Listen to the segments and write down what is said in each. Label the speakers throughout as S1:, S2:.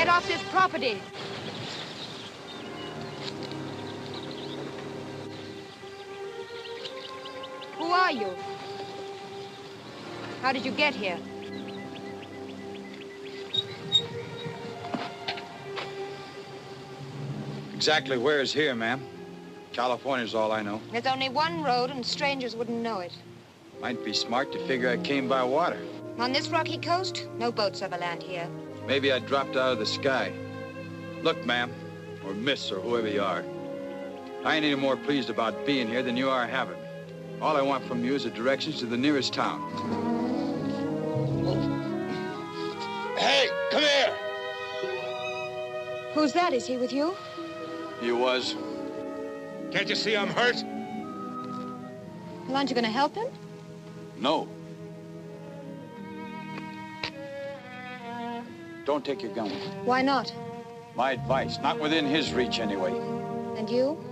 S1: Get off this property. Who are you? How did you get here?
S2: Exactly where is here, ma'am? California's all I know.
S1: There's only one road, and strangers wouldn't know it.
S2: Might be smart to figure I came by water.
S1: On this rocky coast, no boats ever land here.
S2: Maybe I dropped out of the sky. Look, ma'am, or miss, or whoever you are, I ain't any more pleased about being here than you are having me. All I want from you is the directions to the nearest town.
S3: Hey, come here!
S1: Who's that? Is he with you?
S2: He was.
S3: Can't you see I'm hurt?
S1: Well, aren't you going to help him?
S2: No. Don't take your gun.
S1: Why not?
S2: My advice, not within his reach anyway.
S1: And you?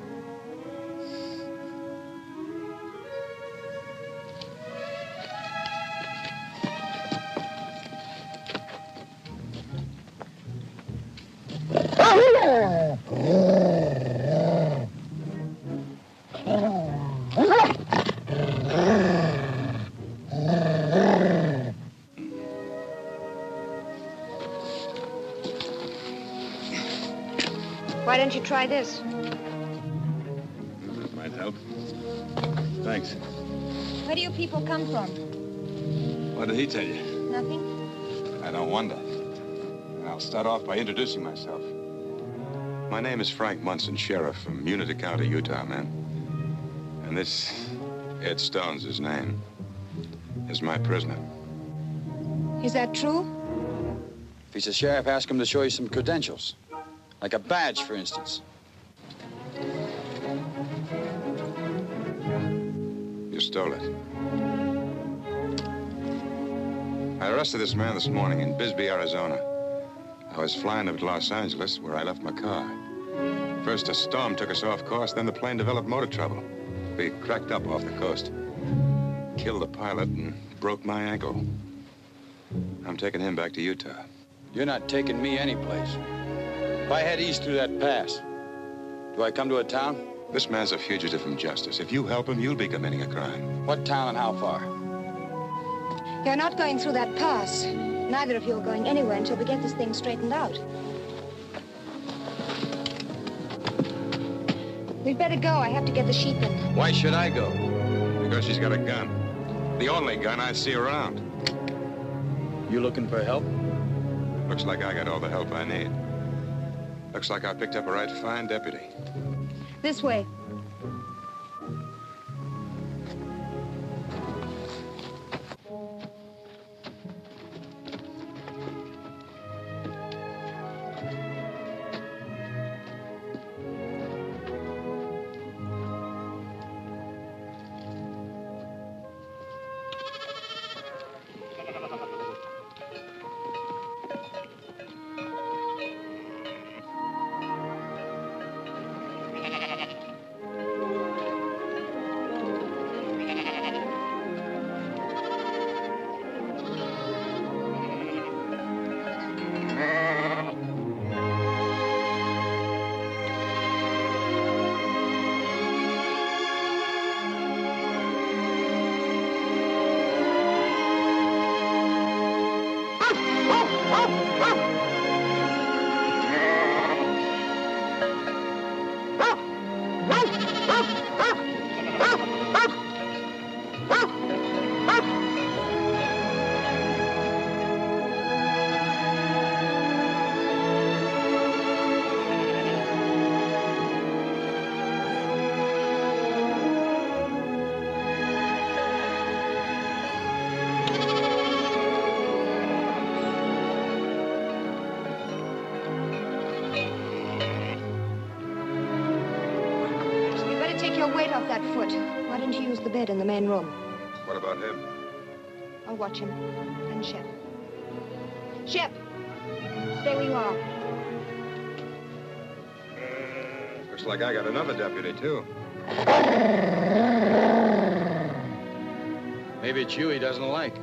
S1: Why don't you try this?
S3: That might help. Thanks.
S1: Where do you people come from?
S3: What did he tell you?
S1: Nothing?
S3: I don't wonder. I'll start off by introducing myself. My name is Frank Munson, sheriff from Unity County, Utah, man. And this, Ed Stone's his name, is my prisoner.
S1: Is that true?
S2: If he's a sheriff, ask him to show you some credentials. Like a badge, for instance.
S3: You stole it. I arrested this man this morning in Bisbee, Arizona. I was flying over to Los Angeles, where I left my car. First, a storm took us off course, then the plane developed motor trouble. We cracked up off the coast. Killed the pilot and broke my ankle. I'm taking him back to Utah.
S2: You're not taking me anyplace. If I head east through that pass, do I come to a town?
S3: This man's a fugitive from justice. If you help him, you'll be committing a crime.
S2: What town and how far?
S1: You're not going through that pass. Neither of you are going anywhere until we get this thing straightened out. We'd better go. I have to get the sheep in.
S2: Why should I go?
S3: Because she's got a gun. The only gun I see around.
S2: You looking for help?
S3: Looks like I got all the help I need. Looks like I picked up a right fine deputy.
S1: This way. Bed in the main room.
S3: What about him?
S1: I'll watch him. And Shep. Shep! Stay where you are.
S3: Looks like I got another deputy, too.
S2: Maybe it's you he doesn't like.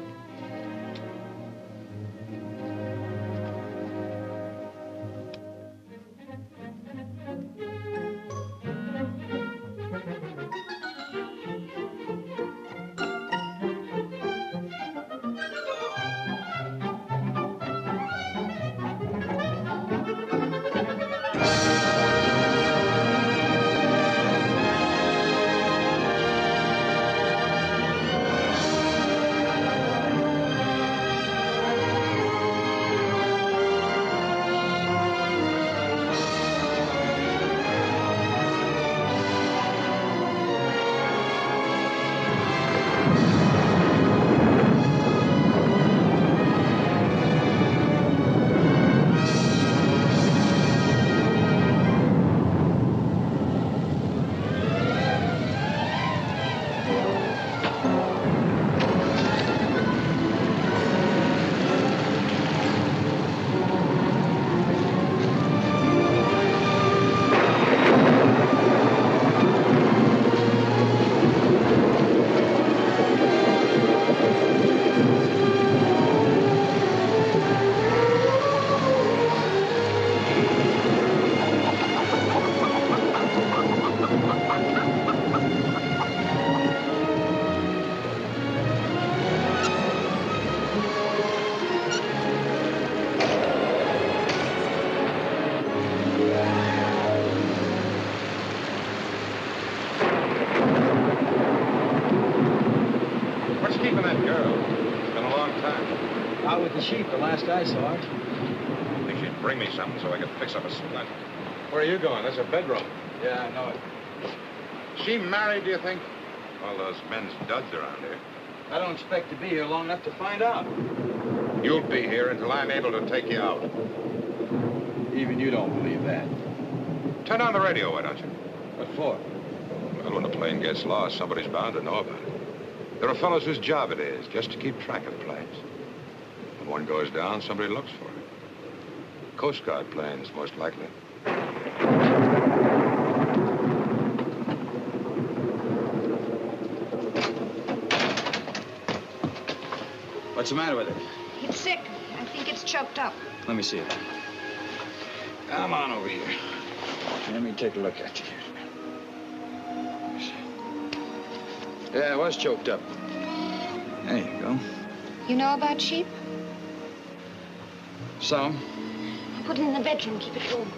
S2: the sheep the last I saw it.
S3: I think she'd bring me something so I could fix up a splint. Where are you going? That's a bedroom.
S2: Yeah, I know it.
S3: Is she married, do you think? All those men's duds around here.
S2: I don't expect to be here long enough to find out.
S3: You'll be here until I'm able to take you out.
S2: Even you don't believe that.
S3: Turn on the radio, why don't you?
S2: What for?
S3: Well, when a plane gets lost, somebody's bound to know about it. There are fellows whose job it is just to keep track of planes. When one goes down, somebody looks for it. Coast Guard planes, most likely.
S2: What's the matter with it?
S1: It's sick. I think it's choked up.
S2: Let me see it. Come on over here. Let me take a look at you. Yeah, it was choked up. There you go.
S1: You know about sheep?
S2: Some.
S1: Put it in the bedroom. Keep it warm.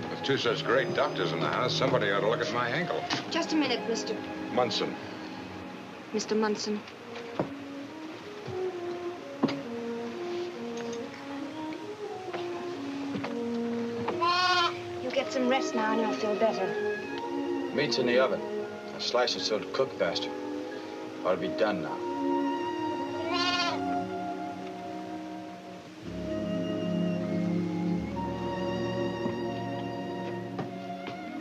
S3: With two such great doctors in the house, somebody ought to look at my ankle.
S1: Just a minute, Mr.
S3: Munson.
S1: Mr. Munson. You get some rest now and you'll feel better.
S2: Meat's in the oven. I'll slice it so it'll cook faster. Ought to be done now.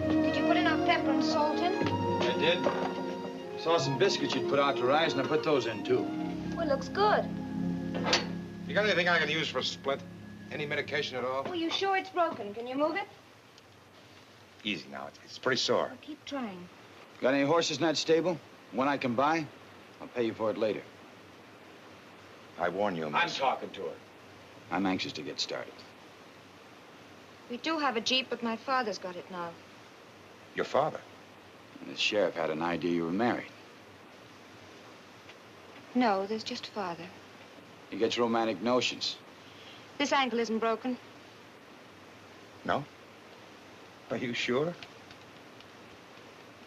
S1: Did you put enough pepper and salt in?
S2: I did. Saw some biscuits you'd put out to rise, and I put those in, too.
S1: Well, it looks good.
S3: You got anything I can use for a split? Any medication at all?
S1: Well, you sure it's broken? Can you move it?
S3: Easy now. It's pretty sore.
S1: Well, keep trying.
S2: Got any horses in that stable? One I can buy? I'll pay you for it later.
S3: I warn you, miss.
S2: I'm talking to her. I'm anxious to get started.
S1: We do have a Jeep, but my father's got it now.
S3: Your father?
S2: And the sheriff had an idea you were married.
S1: No, there's just father.
S2: He gets romantic notions.
S1: This ankle isn't broken.
S3: No? Are you sure?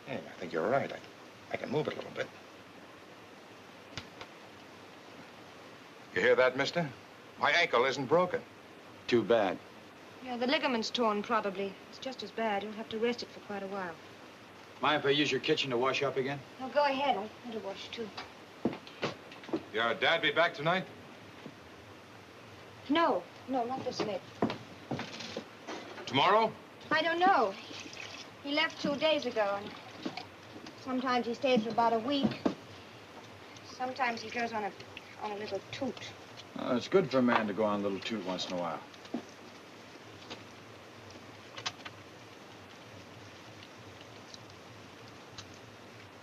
S3: Yeah, I think you're right. I can move it a little bit. You hear that, mister? My ankle isn't broken.
S2: Too bad.
S1: Yeah, the ligament's torn, probably. It's just as bad. You'll have to rest it for quite a while.
S2: Mind if I use your kitchen to wash up again?
S1: No, go ahead. I want to wash, too.
S3: Your dad be back tonight?
S1: No, not this late.
S3: Tomorrow?
S1: I don't know. He left 2 days ago, and sometimes he stays for about a week. Sometimes he goes on a little toot.
S2: Oh, it's good for a man to go on a little toot once in a while.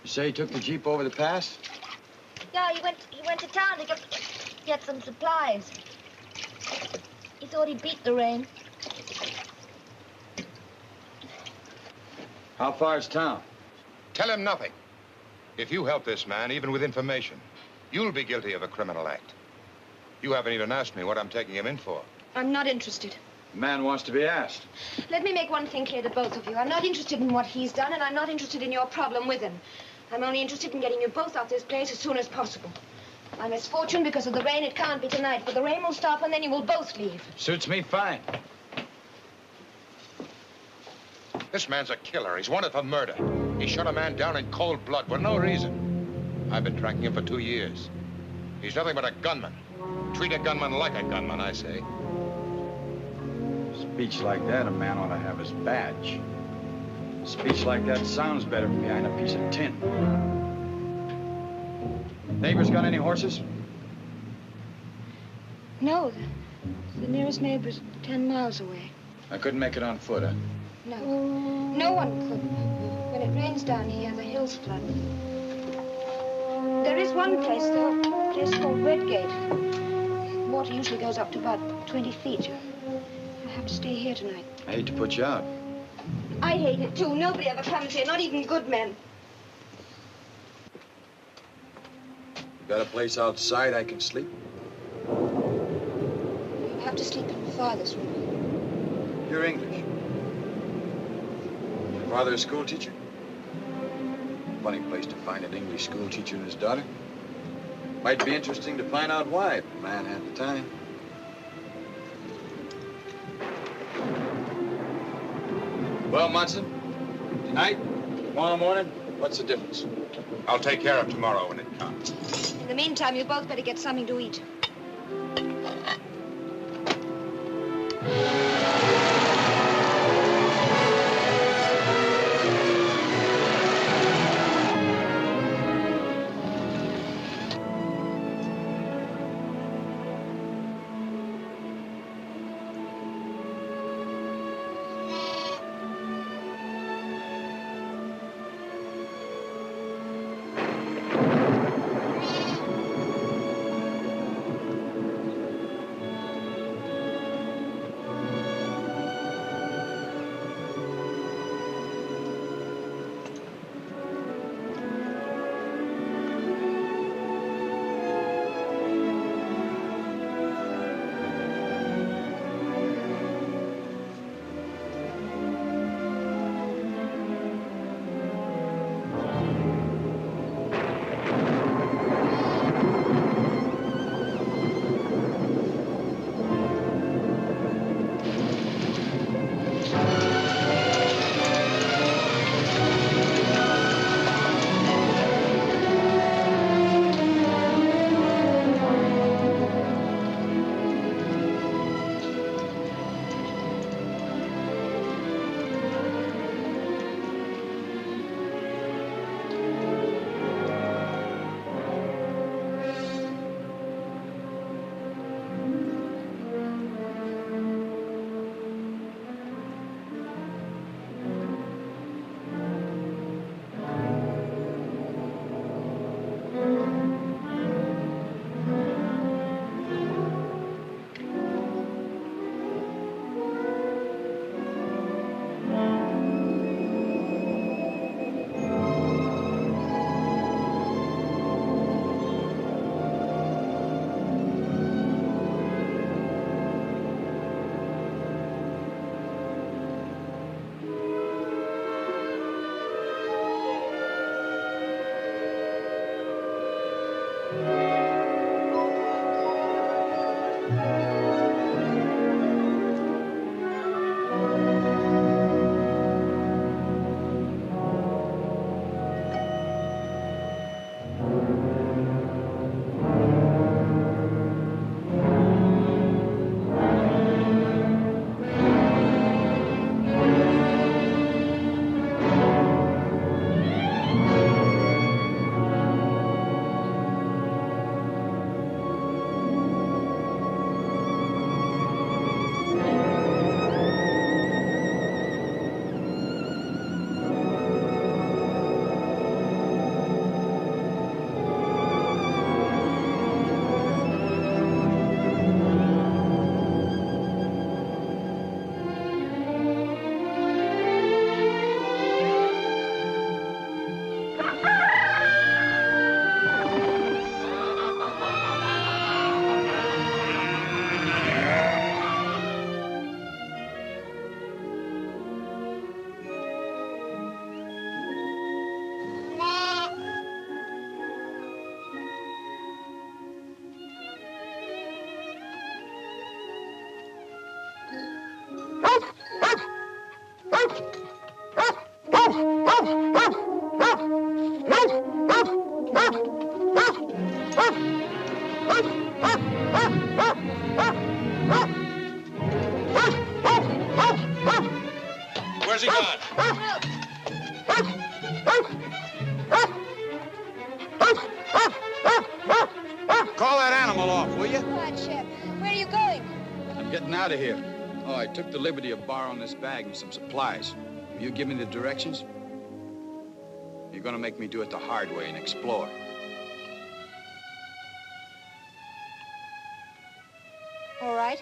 S2: You say he took the Jeep over the pass?
S4: Yeah, he went to town to get some supplies. He thought he'd beat the rain.
S2: How far is town?
S3: Tell him nothing. If you help this man, even with information, you'll be guilty of a criminal act. You haven't even asked me what I'm taking him in for.
S1: I'm not interested.
S2: The man wants to be asked.
S1: Let me make one thing clear to both of you. I'm not interested in what he's done, and I'm not interested in your problem with him. I'm only interested in getting you both out this place as soon as possible. My misfortune, because of the rain, it can't be tonight, but the rain will stop, and then you will both leave.
S2: Suits me fine.
S3: This man's a killer. He's wanted for murder. He shot a man down in cold blood for no reason. I've been tracking him for 2 years. He's nothing but a gunman. Treat a gunman like a gunman, I say.
S2: Speech like that, a man ought to have his badge. Speech like that sounds better from behind a piece of tin. Neighbors got any horses?
S1: No, the nearest neighbor's 10 miles away.
S2: I couldn't make it on foot, huh?
S1: No, no one could. When it rains down here, the hills flood. There is one place, though, a place called Redgate. Water usually goes up to about 20 feet. I have to stay here tonight.
S2: I hate to put you out.
S1: I hate it, too. Nobody ever comes here, not even good men.
S2: You got a place outside I can sleep?
S1: You have to sleep in Father's room.
S2: You're English. Your father a school teacher? Funny place to find an English school teacher and his daughter. Might be interesting to find out why if the man had the time. Well, Munson, tonight, tomorrow morning, what's the difference?
S3: I'll take care of tomorrow when it comes.
S1: In the meantime, you both better get something to eat.
S3: Where's he gone?
S2: Call that animal off, will you?
S1: All right, Shep. Where are you going?
S2: I'm getting out of here. Oh, I took the liberty of borrowing this bag and some supplies. Will you give me the directions? You're gonna make me do it the hard way and explore.
S1: All right.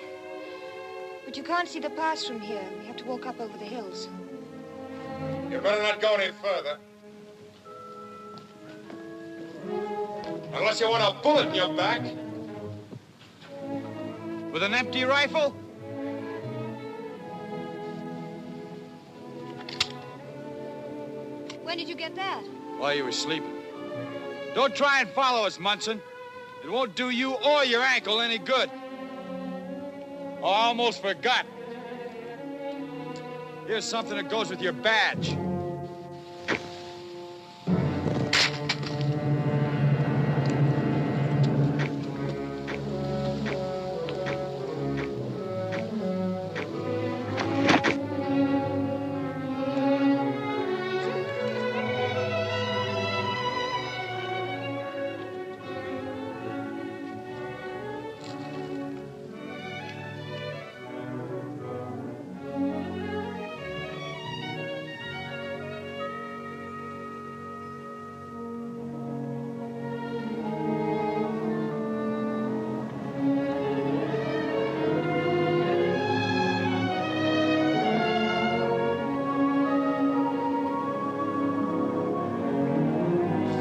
S1: But you can't see the pass from here. We have to walk up over the hills.
S3: You better not go any further. Unless you want a bullet in your back.
S2: With an empty rifle?
S1: When did you get that?
S2: While you were sleeping. Don't try and follow us, Munson. It won't do you or your ankle any good. Oh, I almost forgot. Here's something that goes with your badge.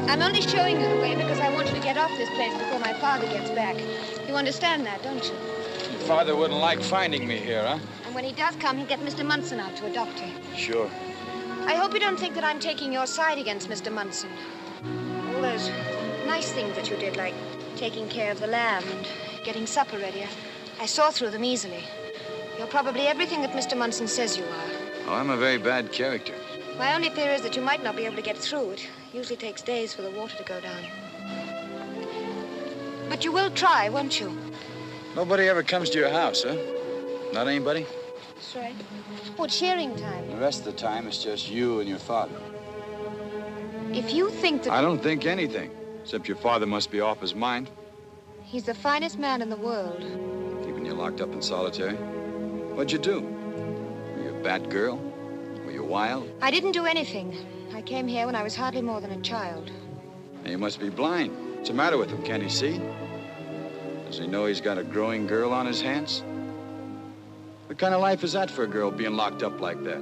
S1: I'm only showing you the way because I want you to get off this place before my father gets back. You understand that, don't you?
S2: Your father wouldn't like finding me here, huh?
S1: And when he does come, he'll get Mr. Munson out to a doctor.
S2: Sure.
S1: I hope you don't think that I'm taking your side against Mr. Munson. All those nice things that you did, like taking care of the lamb and getting supper ready, I saw through them easily. You're probably everything that Mr. Munson says you are.
S2: Oh, I'm a very bad character.
S1: My only fear is that you might not be able to get through. It usually takes days for the water to go down. But you will try, won't you?
S2: Nobody ever comes to your house, huh? Not anybody?
S1: That's right. Oh, it's shearing time.
S2: The rest of the time, it's just you and your father.
S1: If you think that...
S2: I don't think anything, except your father must be off his mind.
S1: He's the finest man in the world.
S2: Keeping you locked up in solitary. What'd you do? Were you a bad girl? Were you wild?
S1: I didn't do anything. I came here when I was hardly more than a child.
S2: And you must be blind. What's the matter with him? Can't he see? Does he know he's got a growing girl on his hands? What kind of life is that for a girl being locked up like that?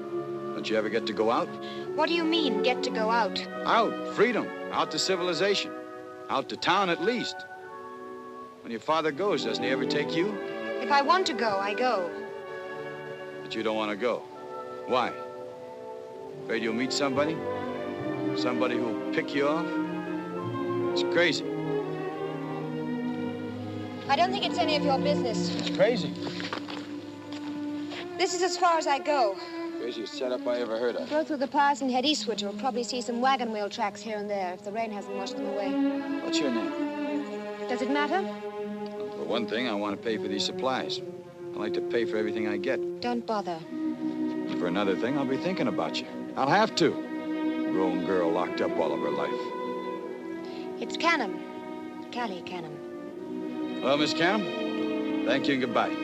S2: Don't you ever get to go out?
S1: What do you mean, get to go out?
S2: Out, freedom, out to civilization, out to town at least. When your father goes, doesn't he ever take you?
S1: If I want to go, I go.
S2: But you don't want to go. Why? Afraid you'll meet somebody? Somebody who'll pick you off? It's crazy.
S1: I don't think it's any of your business.
S2: It's crazy.
S1: This is as far as I go.
S2: Craziest setup I ever heard of.
S1: Go through the paths and head eastward. You'll probably see some wagon wheel tracks here and there if the rain hasn't washed them away.
S2: What's your name?
S1: Does it matter?
S2: Well, for one thing, I want to pay for these supplies. I like to pay for everything I get.
S1: Don't bother.
S2: For another thing, I'll be thinking about you. I'll have to. Grown girl locked up all of her life.
S1: It's Canham. Callie Canham.
S2: Well, Miss Canham, thank you and goodbye.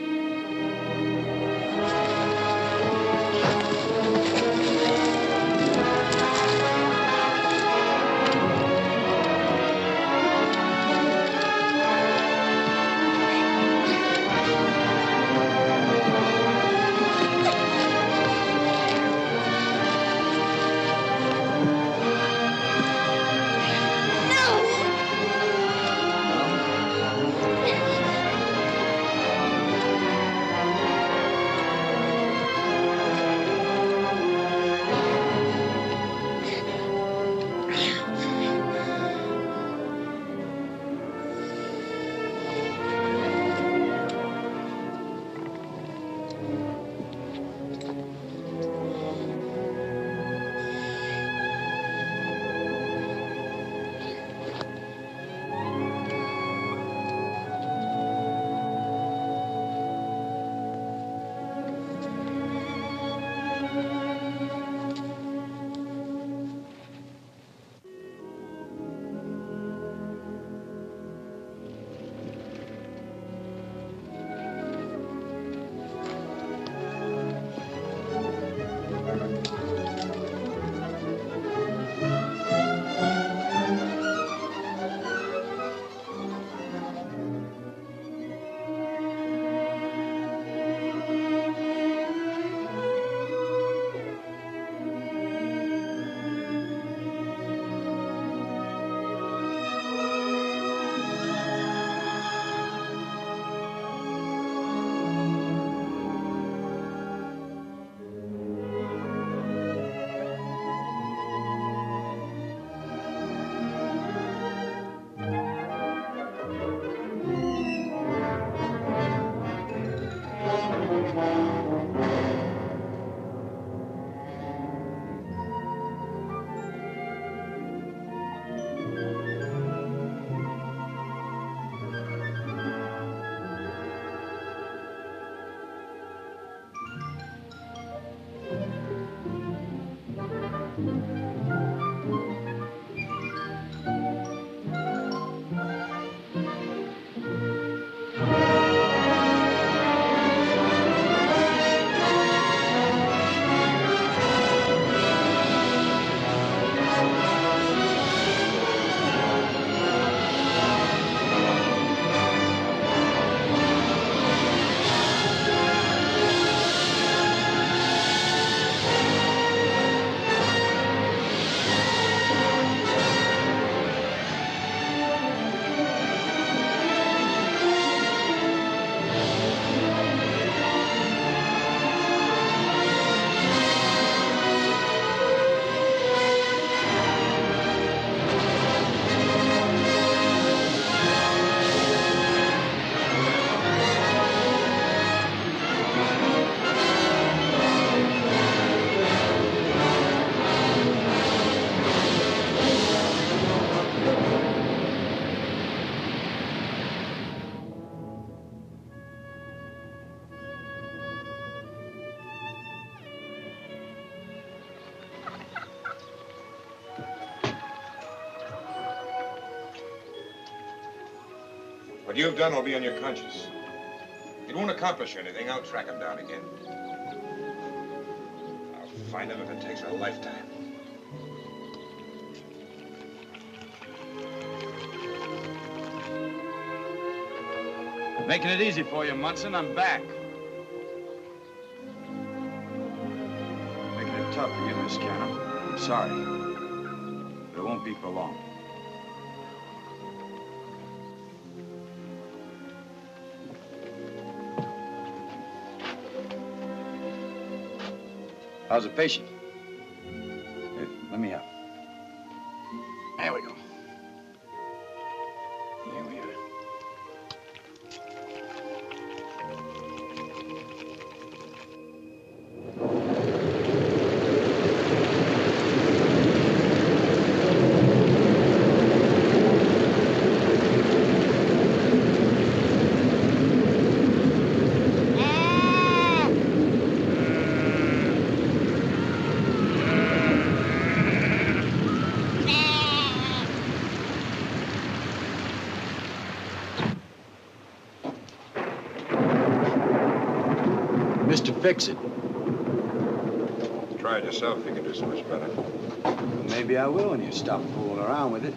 S3: What you've done will be on your conscience. It won't accomplish anything. I'll track him down again. I'll find him if it takes a lifetime.
S2: Making it easy for you, Munson. I'm back. Making it tough for you, Miss Cannon. I'm sorry. But it won't be for long. How's the patient? Here, let me help. There we go. Here we are. Mr. Fix-It.
S3: Try it yourself if you can do so much better.
S2: Well, maybe I will when you stop fooling around with it.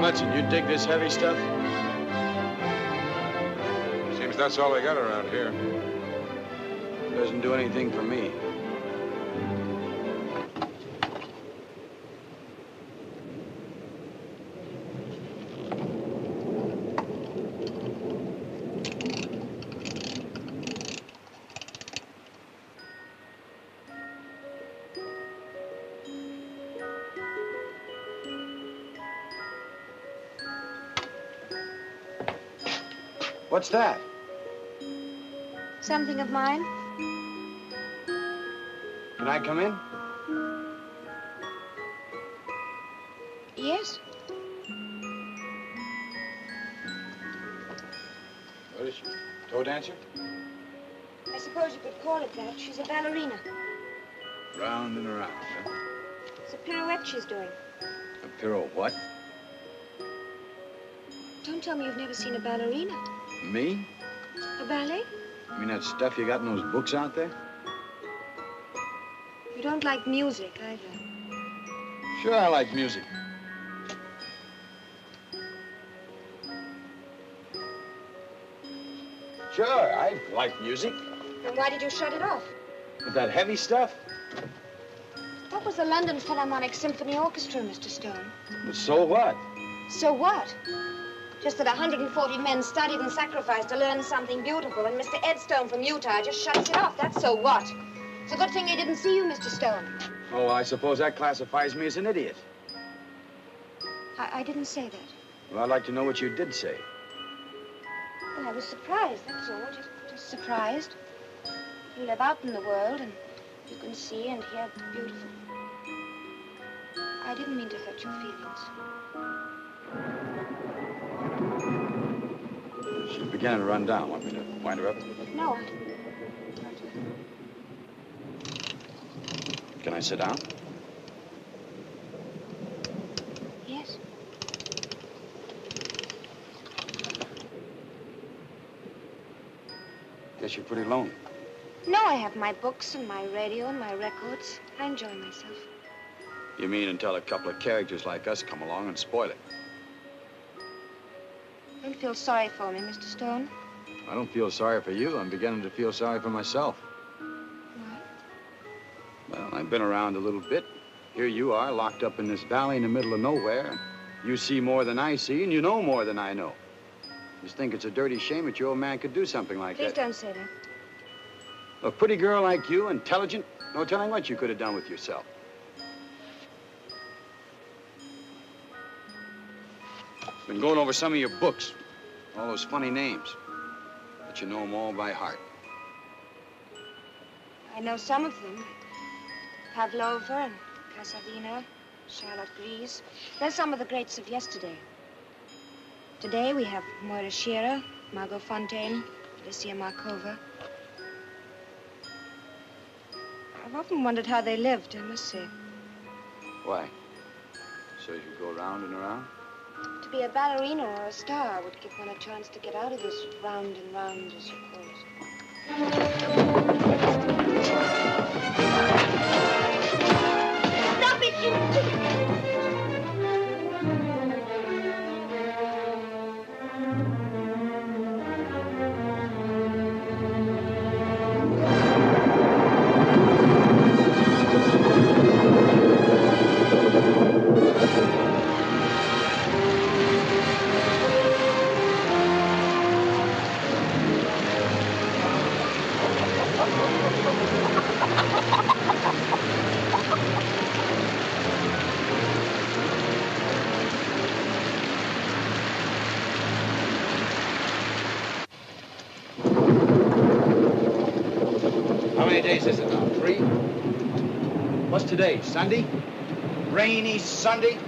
S2: Munson, you dig this heavy stuff?
S3: Seems that's all they got around here.
S2: Doesn't do anything for me. What's that?
S1: Something of mine?
S2: Can I come in?
S1: Yes.
S2: What is she? Toe dancer?
S1: I suppose you could call it that. She's a ballerina.
S2: Round and around, huh?
S1: It's a pirouette she's doing.
S2: A pirouette what?
S1: Don't tell me you've never seen a ballerina.
S2: Me?
S1: A ballet?
S2: You mean that stuff you got in those books out there?
S1: You don't like music either.
S2: Sure, I like music. Sure, I like music.
S1: Then why did you shut it off?
S2: With that heavy stuff?
S1: That was the London Philharmonic Symphony Orchestra, Mr. Stone.
S2: But so what?
S1: So what? Just that 140 men studied and sacrificed to learn something beautiful, and Mr. Ed Stone from Utah just shuts it off. That's so what? It's a good thing he didn't see you, Mr. Stone.
S2: Oh, I suppose that classifies me as an idiot.
S1: I didn't say that.
S2: Well, I'd like to know what you did say.
S1: Well, I was surprised, that's all. Just surprised. You live out in the world, and you can see and hear the beautiful. I didn't mean to hurt your feelings.
S2: She's beginning to run down. Want me to wind her up?
S1: No,
S2: Can I sit down?
S1: Yes.
S2: Guess you're pretty lonely.
S1: No, I have my books and my radio and my records. I enjoy myself.
S2: You mean until a couple of characters like us come along and spoil it?
S1: Don't feel sorry for me, Mr. Stone.
S2: I don't feel sorry for you. I'm beginning to feel sorry for myself.
S1: Why?
S2: Well, I've been around a little bit. Here you are, locked up in this valley in the middle of nowhere. You see more than I see, and you know more than I know. Just think it's a dirty shame that your old man could do something like
S1: Please
S2: that.
S1: don't say that.
S2: A pretty girl like you, intelligent, no telling what you could have done with yourself. Been going over some of your books, all those funny names, but you know them all by heart.
S1: I know some of them. Pavlova and Kasavina, Charlotte Grise. They're some of the greats of yesterday. Today we have Moira Shearer, Margot Fontaine, Alicia Markova. I've often wondered how they lived, I must say.
S2: Why? So you could go round and around?
S1: To be a ballerina or a star would give one a chance to get out of this round and round, as you call it.
S4: Stop it, you...
S2: How many days is it now? 3? What's today? Sunday? Rainy Sunday?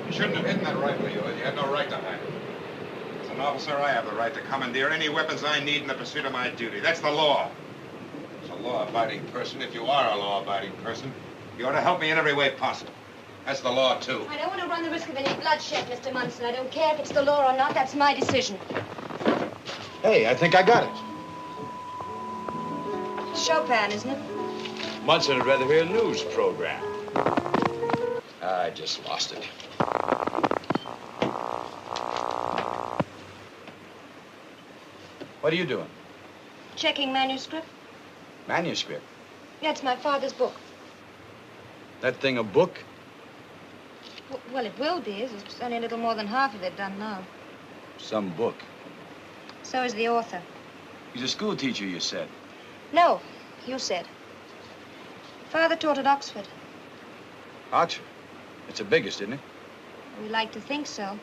S3: You shouldn't have hidden that rifle of yours. You had no right to hide it. As an officer, I have the right to commandeer any weapons I need in the pursuit of my duty. That's the law. As a law-abiding person, if you are a law-abiding person, you ought to help me in every way possible. That's the law, too.
S1: I don't want to run the risk of any bloodshed, Mr. Munson. I don't care if it's the law or not. That's my decision.
S2: Hey, I think I got it.
S1: Chopin, isn't it?
S2: Munson would rather hear a news program. I just lost it. What are you doing?
S1: Checking manuscript.
S2: Manuscript?
S1: Yeah, it's my father's book.
S2: That thing a book?
S1: Well, it will be. There's only a little more than half of it done now.
S2: Some book.
S1: So is the author.
S2: He's a school teacher, you said.
S1: No, you said. Father taught at Oxford.
S2: Oxford? It's the biggest, isn't it?
S1: We like to think so.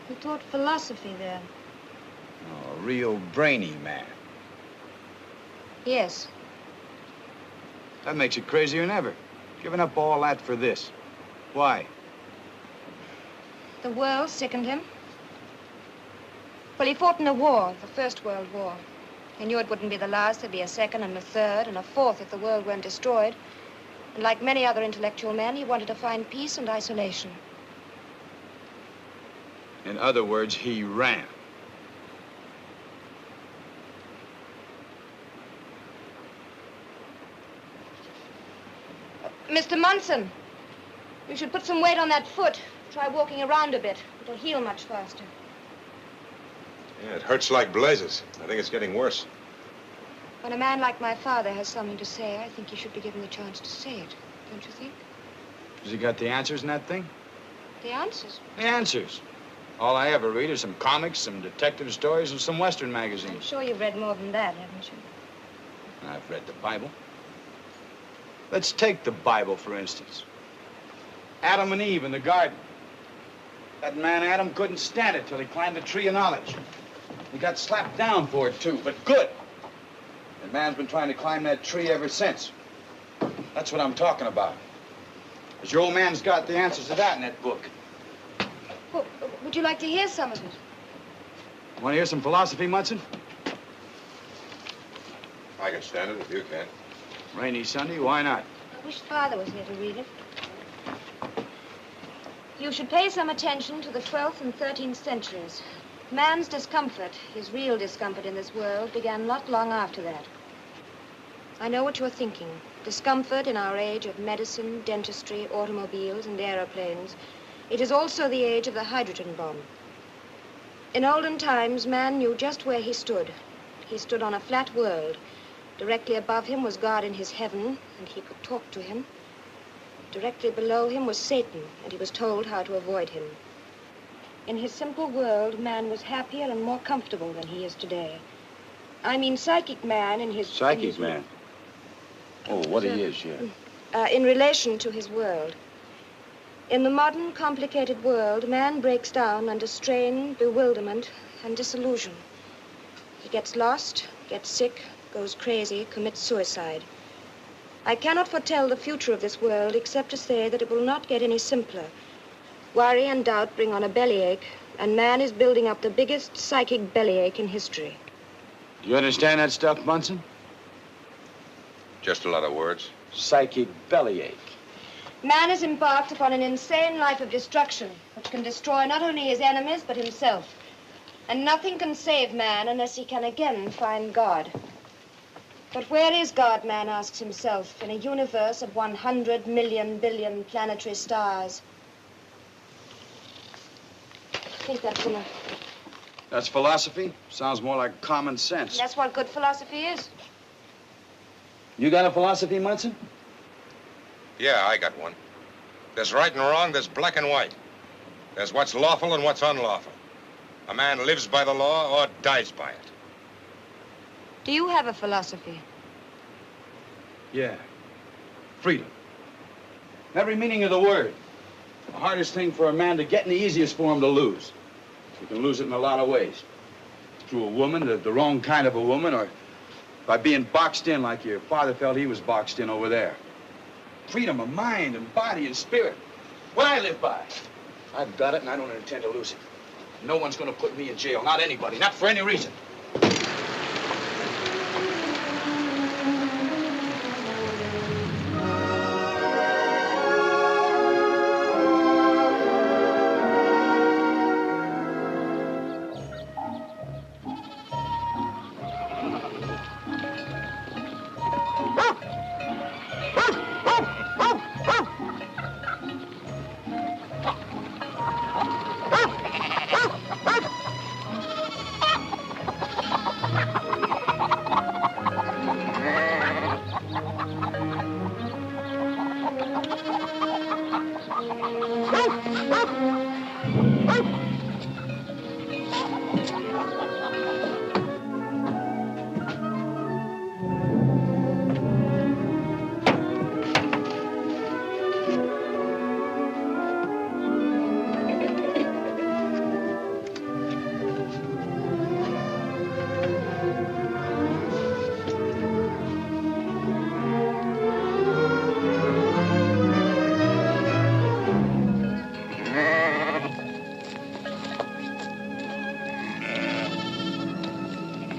S1: He taught philosophy there.
S2: Oh, a real brainy man.
S1: Yes.
S2: That makes it crazier than ever. Giving up all that for this. Why?
S1: The world sickened him. Well, he fought in a war, the First World War. He knew it wouldn't be the last. There'd be a second and a third and a fourth if the world weren't destroyed. And like many other intellectual men, he wanted to find peace and isolation.
S2: In other words, he ran.
S1: Mr. Munson, you should put some weight on that foot. Try walking around a bit. It'll heal much faster.
S3: Yeah, it hurts like blazes. I think it's getting worse.
S1: When a man like my father has something to say, I think he should be given the chance to say it. Don't you think?
S2: Has he got the answers in that thing?
S1: The answers?
S2: The answers. All I ever read are some comics, some detective stories, and some Western
S1: I'm
S2: magazines.
S1: sure you've read more than that, haven't you?
S2: I've read the Bible. Let's take the Bible, for instance. Adam and Eve in the garden. That man Adam couldn't stand it till he climbed the tree of knowledge. He got slapped down for it, too, but good. And man's been trying to climb that tree ever since. That's what I'm talking about. Because your old man's got the answers to that in that book.
S1: Well, would you like to hear some of it?
S2: Want to hear some philosophy, Munson?
S3: I can stand it if you can.
S2: Rainy Sunday, why not?
S1: I wish Father was here to read it. You should pay some attention to the 12th and 13th centuries. Man's discomfort, his real discomfort in this world, began not long after that. I know what you're thinking. Discomfort in our age of medicine, dentistry, automobiles, and aeroplanes. It is also the age of the hydrogen bomb. In olden times, man knew just where he stood. He stood on a flat world. Directly above him was God in his heaven, and he could talk to him. Directly below him was Satan, and he was told how to avoid him. In his simple world, man was happier and more comfortable than he is today. I mean psychic man in his...
S2: Psychic man? Oh, what he is, yeah.
S1: In relation to his world. In the modern, complicated world, man breaks down under strain, bewilderment, and disillusion. He gets lost, gets sick, goes crazy, commits suicide. I cannot foretell the future of this world except to say that it will not get any simpler. Worry and doubt bring on a bellyache, and man is building up the biggest psychic bellyache in history.
S2: Do you understand that stuff, Munson?
S3: Just a lot of words.
S2: Psychic bellyache.
S1: Man has embarked upon an insane life of destruction, which can destroy not only his enemies, but himself. And nothing can save man unless he can again find God. But where is God, man asks himself, in a universe of 100 million billion planetary stars? I think that's enough.
S2: That's philosophy? Sounds more like common sense.
S1: That's what good philosophy is.
S2: You got a philosophy, Munson?
S3: Yeah, I got one. There's right and wrong, there's black and white. There's what's lawful and what's unlawful. A man lives by the law or dies by it.
S1: Do you have a philosophy?
S2: Yeah. Freedom. Every meaning of the word. The hardest thing for a man to get and the easiest for him to lose. You can lose it in a lot of ways. Through a woman, the wrong kind of a woman, or by being boxed in like your father felt he was boxed in over there. Freedom of mind and body and spirit. What I live by. I've got it and I don't intend to lose it. No one's gonna put me in jail. Not anybody. Not for any reason.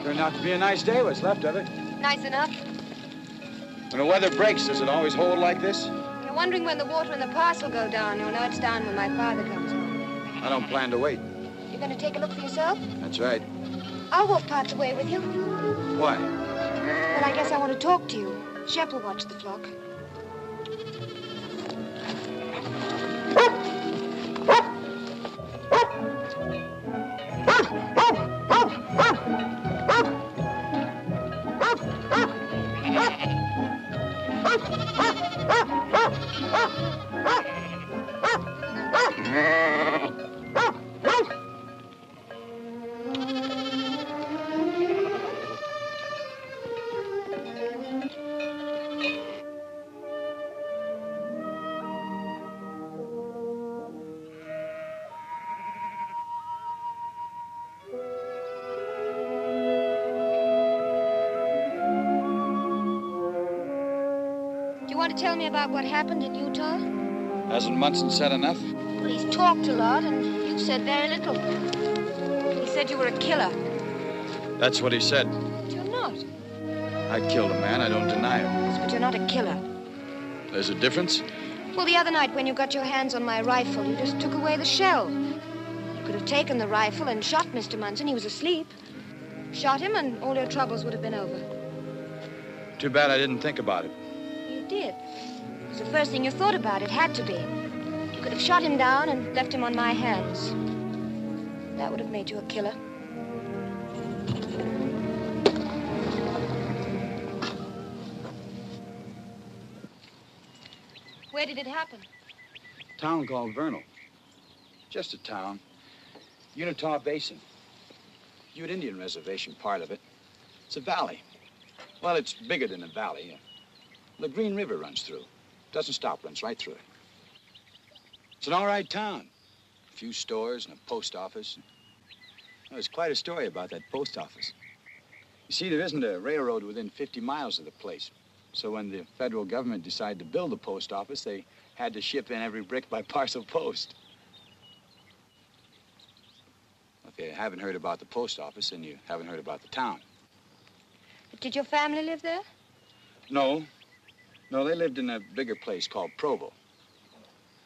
S2: Turned out to be a nice day, what's left of it.
S1: Nice enough.
S2: When the weather breaks, does it always hold like this?
S1: You're wondering when the water in the pass will go down. You'll know it's down when my father comes home.
S2: I don't plan to wait.
S1: You're going to take a look for yourself?
S2: That's right.
S1: I'll walk parts away with you.
S2: Why?
S1: Well, I guess I want to talk to you. Shep will watch the flock. Want to tell me about what happened in Utah?
S2: Hasn't Munson said enough?
S1: Well, he's talked a lot, and you've said very little. He said you were a killer.
S2: That's what he said.
S1: But you're not.
S2: I killed a man, I don't deny it.
S1: But you're not a killer.
S2: There's a difference?
S1: Well, the other night when you got your hands on my rifle, you just took away the shell. You could have taken the rifle and shot Mr. Munson. He was asleep. Shot him, and all your troubles would have been over.
S2: Too bad I didn't think about it.
S1: You did. It was the first thing you thought about. It had to be. You could have shot him down and left him on my hands. That would have made you a killer. Where did it happen?
S2: A town called Vernal. Just a town. Unitaw Basin. Ute Indian Reservation, part of it. It's a valley. Well, it's bigger than a valley. The Green River runs through. Doesn't stop, runs right through it. It's an all right town. A few stores and a post office. Well, there's quite a story about that post office. You You see, there isn't a railroad within 50 miles of the place. So when the federal government decided to build the post office, they had to ship in every brick by parcel post. If you haven't heard about the post office, then you haven't heard about the town.
S1: Did your family live there?
S2: No. No, they lived in a bigger place called Provo.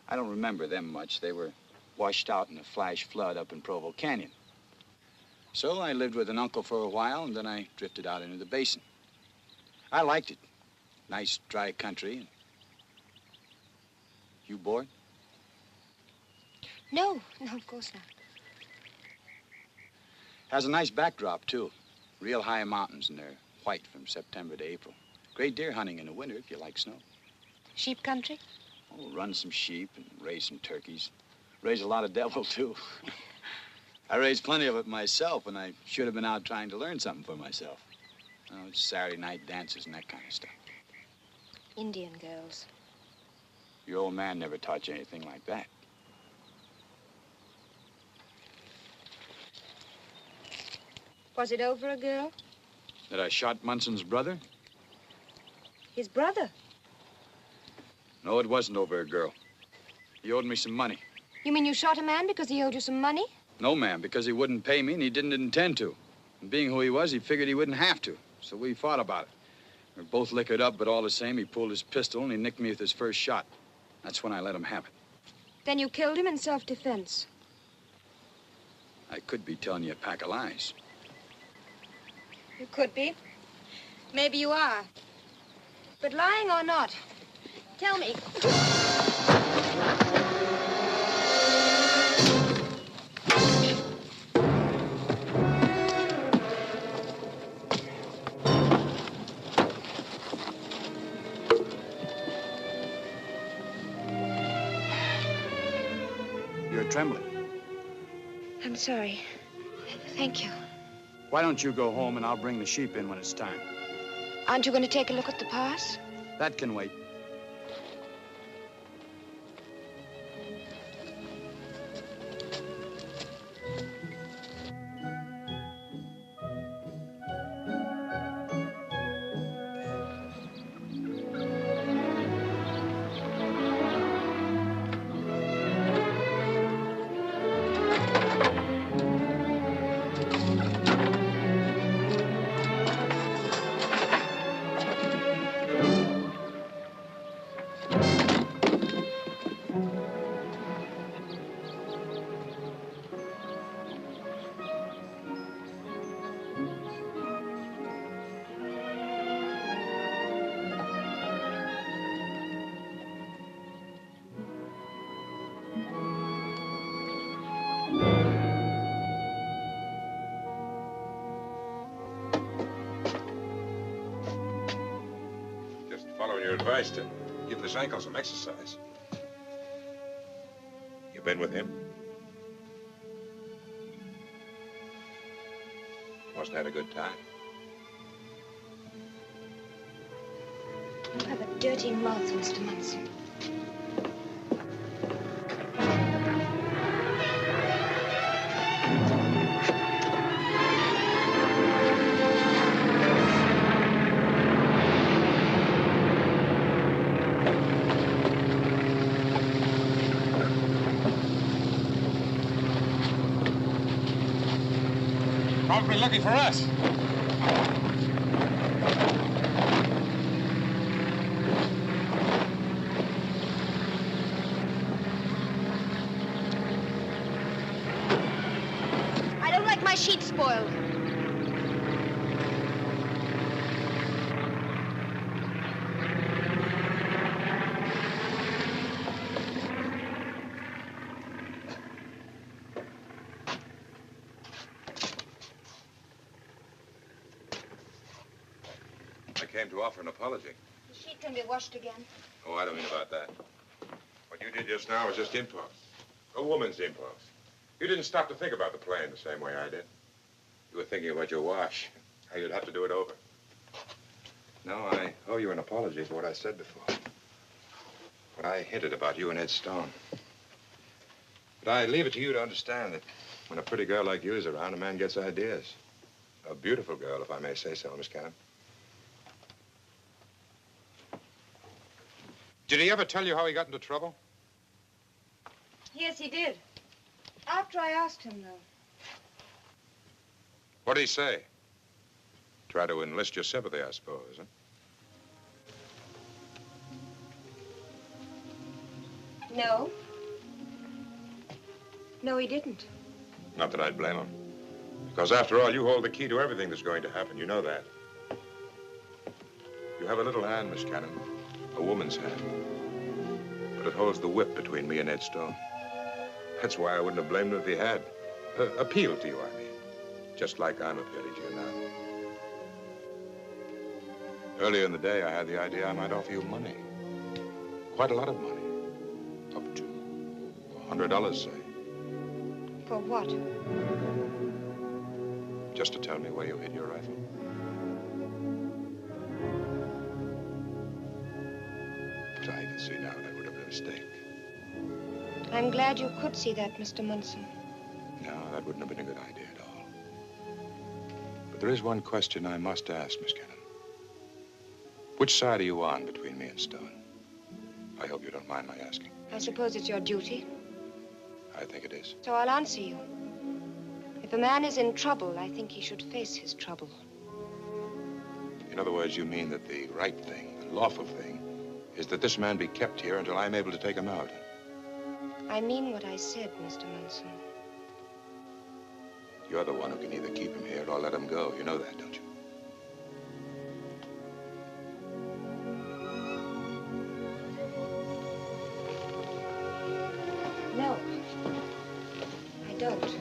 S2: I don't remember them much. They were washed out in a flash flood up in Provo Canyon. So I lived with an uncle for a while, and then I drifted out into the basin. I liked it. Nice, dry country. You bored?
S1: No, of course not.
S2: Has a nice backdrop, too. Real high mountains, and they're white from September to April. Great deer hunting in the winter if you like snow.
S1: Sheep country?
S2: Oh, run some sheep and raise some turkeys. Raise a lot of devil, too. I raised plenty of it myself, and I should have been out trying to learn something for myself. Oh, it's Saturday night dances and that kind of stuff.
S1: Indian girls.
S2: Your old man never taught you anything like that.
S1: Was it over a girl?
S2: That I shot Munson's brother?
S1: His brother?
S2: No, it wasn't over a girl. He owed me some money.
S1: You mean you shot a man because he owed you some money?
S2: No, ma'am, because he wouldn't pay me and he didn't intend to. And being who he was, he figured he wouldn't have to. So we fought about it. We were both liquored up, but all the same, he pulled his pistol and he nicked me with his first shot. That's when I let him have it.
S1: Then you killed him in self-defense.
S2: I could be telling you a pack of lies.
S1: You could be. Maybe you are. But lying or not, tell me.
S2: You're trembling.
S1: I'm sorry. Thank you.
S2: Why don't you go home and I'll bring the sheep in when it's time?
S1: Aren't you going to take a look at the pass?
S2: That can wait.
S3: Your advice to give this ankle some exercise. You been with him? Must have had a good time.
S1: You have a dirty mouth, Mr. Munson.
S3: Probably looking for us.
S1: I don't like my sheep spoiled.
S3: I came to offer an apology.
S1: The sheet can be washed again.
S3: Oh, I don't mean about that. What you did just now was just impulse. A woman's impulse. You didn't stop to think about the plan the same way I did. You were thinking about your wash, how you'd have to do it over. No, I owe you an apology for what I said before. What I hinted about you and Ed Stone. But I leave it to you to understand that when a pretty girl like you is around, a man gets ideas. A beautiful girl, if I may say so, Miss Cannon. Did he ever tell you how he got into trouble?
S1: Yes, he did. After I asked him, though.
S3: What did he say? Try to enlist your sympathy, I suppose, huh?
S1: No. No, he didn't.
S3: Not that I'd blame him. Because after all, you hold the key to everything that's going to happen. You know that. You have a little hand, Miss Cannon. A woman's hand. But it holds the whip between me and Ed Stone. That's why I wouldn't have blamed him if he had. Appealed to you, I mean. Just like I'm appealing to you now. Earlier in the day, I had the idea I might offer you money. Quite a lot of money. Up to $100, say.
S1: For what?
S3: Just to tell me where you hid your rifle. But I can see now that would have been a mistake.
S1: I'm glad you could see that, Mr. Munson.
S3: No, that wouldn't have been a good idea at all. But there is one question I must ask, Miss Cannon. Which side are you on between me and Stone? I hope you don't mind my asking.
S1: I suppose it's your duty.
S3: I think it is.
S1: So I'll answer you. If a man is in trouble, I think he should face his trouble.
S3: In other words, you mean that the right thing, the lawful thing, is that this man be kept here until I'm able to take him out.
S1: I mean what I said, Mr. Munson.
S3: You're the one who can either keep him here or let him go. You know that, don't you?
S1: No, I don't.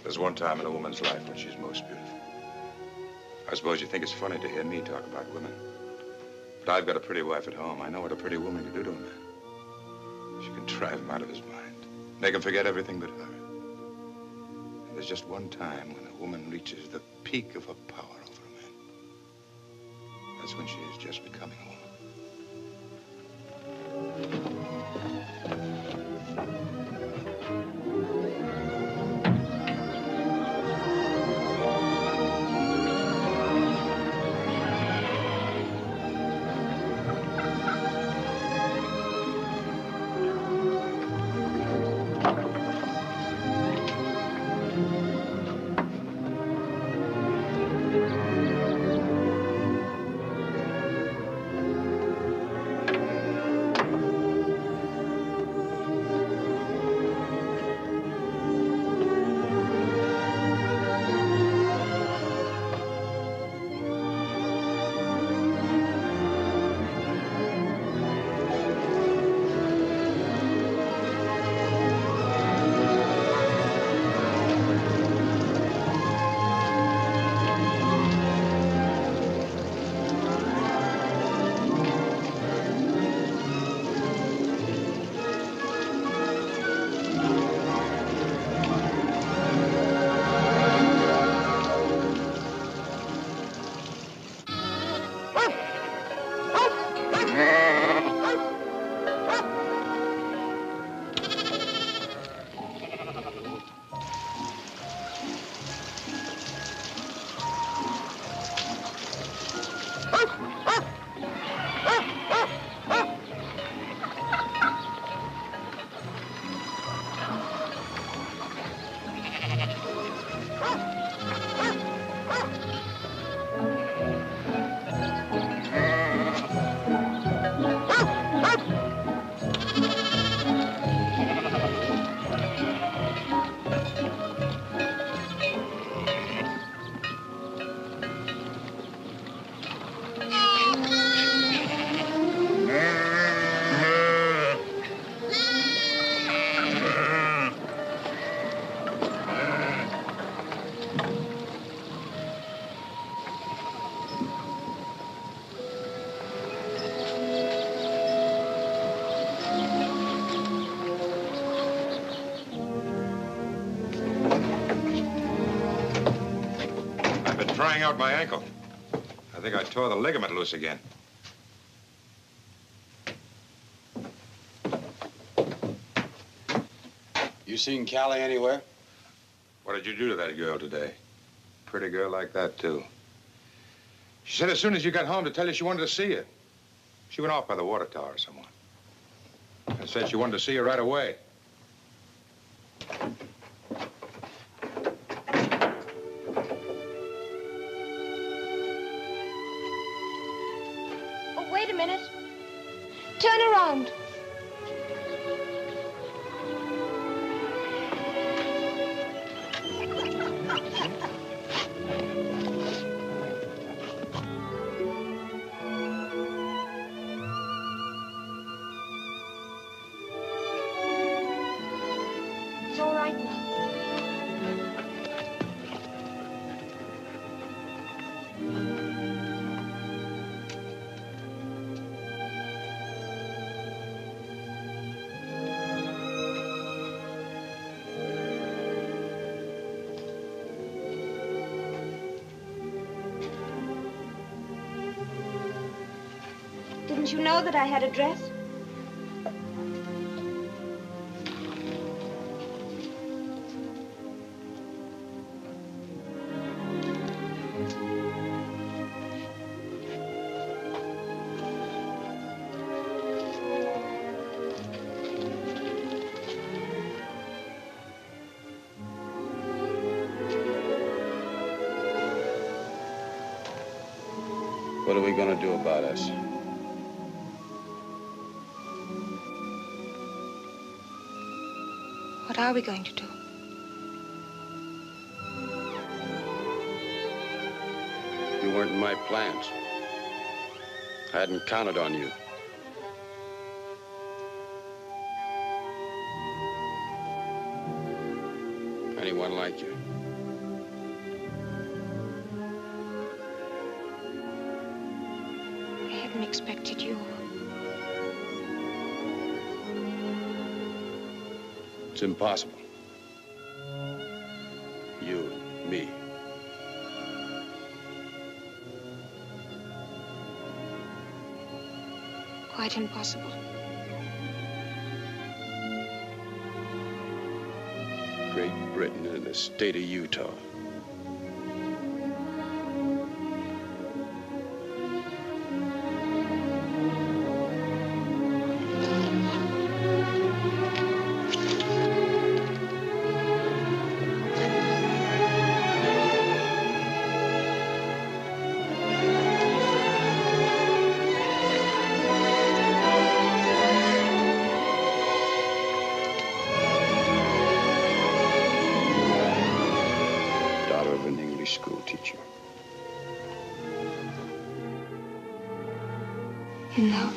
S3: There's one time in a woman's life when she's most beautiful. I suppose you think it's funny to hear me talk about women. But I've got a pretty wife at home. I know what a pretty woman can do to a man. She can drive him out of his mind, make him forget everything but her. And there's just one time when a woman reaches the peak of her power over a man. That's when she is just becoming a woman. Trying out my ankle. I think I tore the ligament loose again.
S2: You seen Callie anywhere?
S3: What did you do to that girl today? Pretty girl like that, too. She said as soon as you got home to tell you she wanted to see you. She went off by the water tower somewhere. And said she wanted to see you right away.
S1: Oh, wait a minute. Turn around. It's all right now. Didn't you know that I had a dress?
S2: What are we gonna do about us?
S1: What are we going to do?
S2: You weren't in my plans. I hadn't counted on you. Anyone like you?
S1: I hadn't expected you.
S2: It's impossible. You and me.
S1: Quite impossible.
S2: Great Britain and the state of Utah. School teacher.
S1: In love.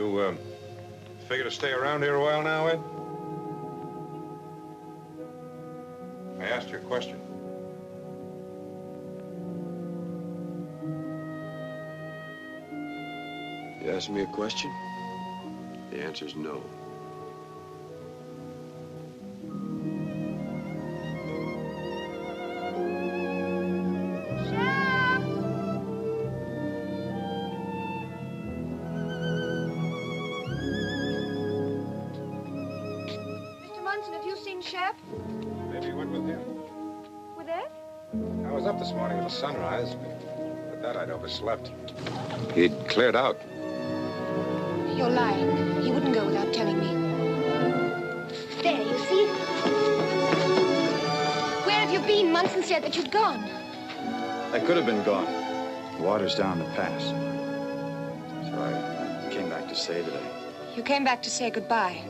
S3: You, figure to stay around here a while now, Ed? I asked you a question.
S2: You asked me a question? The answer's no.
S1: Have you seen Shep?
S3: Maybe you went with him.
S1: With Ed?
S3: I was up this morning with the sunrise. At that, I'd overslept. He'd cleared out.
S1: You're lying. He wouldn't go without telling me. There, you see? Where have you been? Munson said that you'd gone.
S2: I could have been gone. The water's down the pass. So I came back to say that
S1: You came back to say goodbye.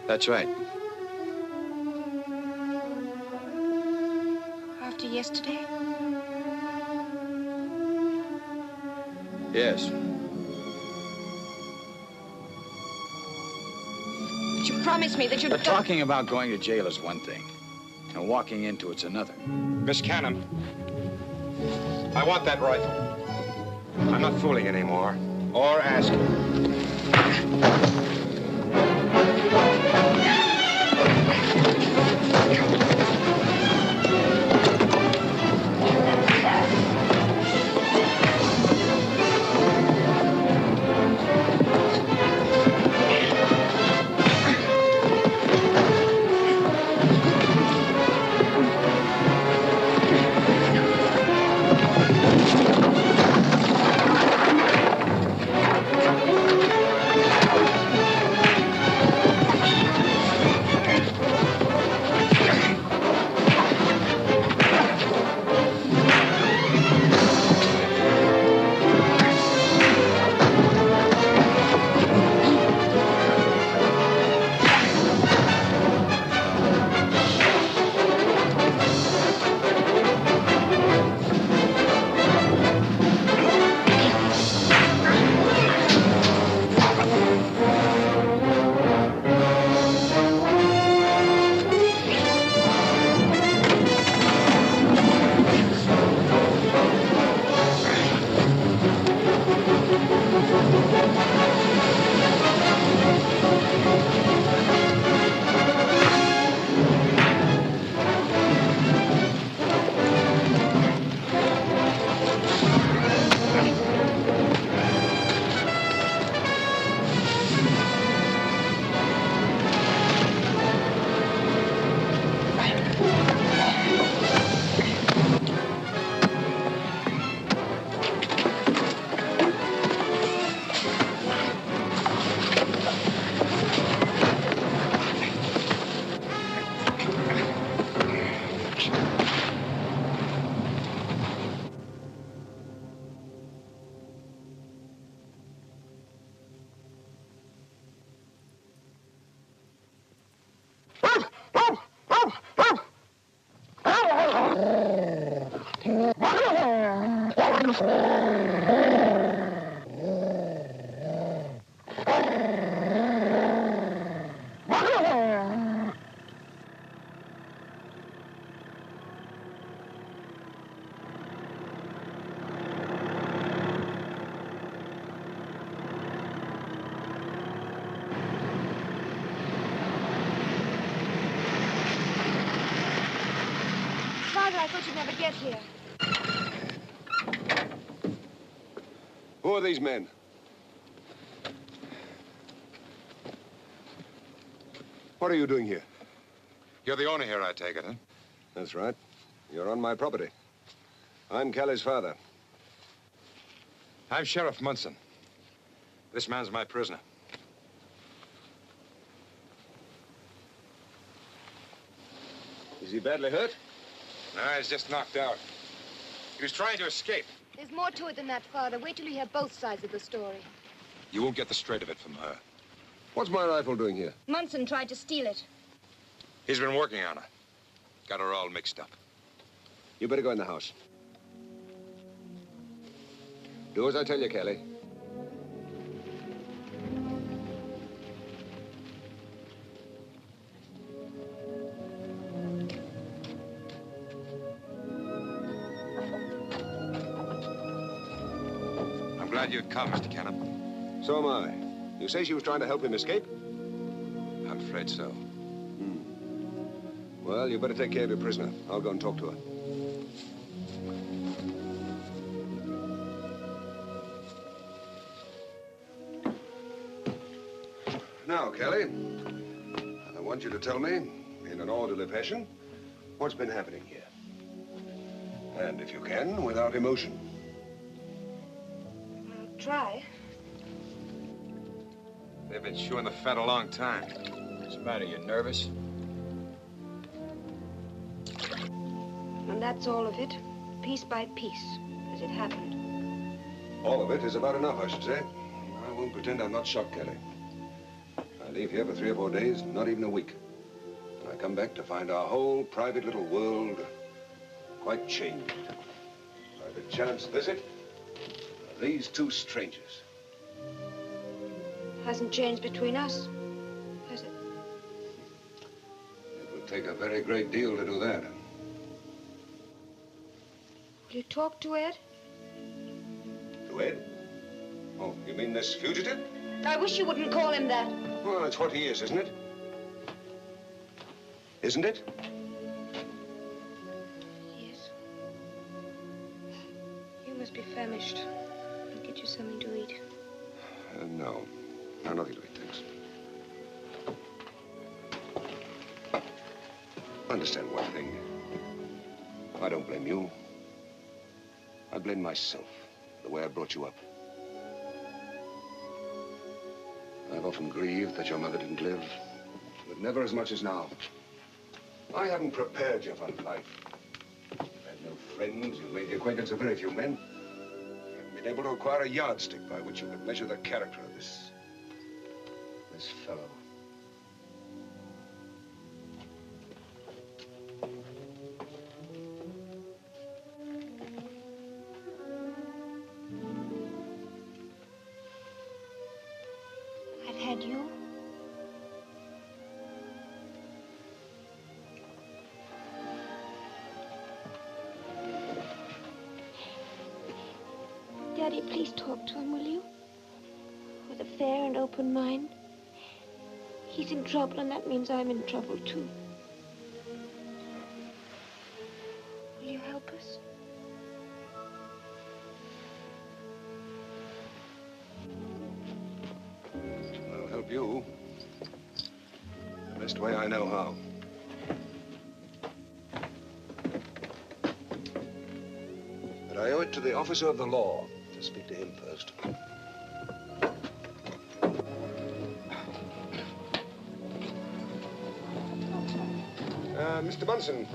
S2: That's right.
S1: After yesterday?
S2: Yes.
S1: But you promised me that you'd...
S2: But talking about going to jail is one thing, and walking into it's another.
S3: Miss Cannon, I want that rifle. I'm not fooling anymore, or asking.
S1: I thought you'd never get here.
S5: Who are these men? What are you doing here?
S3: You're the owner here, I take it, huh?
S5: That's right. You're on my property. I'm Kelly's father.
S3: I'm Sheriff Munson. This man's my prisoner.
S5: Is he badly hurt?
S3: No, he's just knocked out. He was trying to escape.
S1: There's more to it than that, Father. Wait till you hear both sides of the story.
S3: You won't get the straight of it from her.
S5: What's my rifle doing here?
S1: Munson tried to steal it.
S3: He's been working on her. Got her all mixed up.
S5: You better go in the house. Do as I tell you, Kelly.
S3: glad you'd come, Mr. Canham.
S5: So am I. You say she was trying to help him escape?
S3: I'm afraid so.
S5: Well, you better take care of your prisoner. I'll go and talk to her. Now, Kelly, I want you to tell me, in an orderly fashion, what's been happening here. And if you can, without emotion.
S1: I'll try.
S3: They've been chewing the fat a long time.
S2: What's the matter? You nervous?
S1: And that's all of it, piece by piece, as it happened.
S5: All of it is about enough, I should say. I won't pretend I'm not shocked, Kelly. I leave here for 3 or 4 days, not even a week. And I come back to find our whole private little world quite changed. By the chance visit of these 2 strangers.
S1: Hasn't changed between us, has it?
S5: It would take a very great deal to do that.
S1: Will you talk to Ed?
S5: To Ed? Oh, you mean this fugitive?
S1: I wish you wouldn't call him that.
S5: Well, that's what he is, isn't it? Isn't it?
S1: Yes. You must be famished. I'll get you something to eat.
S5: No. No, nothing to eat, thanks. Understand one thing. I don't blame you. I blame myself, the way I brought you up. I've often grieved that your mother didn't live, but never as much as now. I haven't prepared you for life. You've had no friends, you've made the acquaintance of very few men. You haven't been able to acquire a yardstick by which you could measure the character of this fellow.
S1: I've had you. Daddy, please talk to him, will you? With a fair and open mind. He's in trouble, and that means I'm in trouble, too. Will you help us?
S5: I'll help you the best way I know how. But I owe it to the officer of the law to speak to him first. Mr. Munson,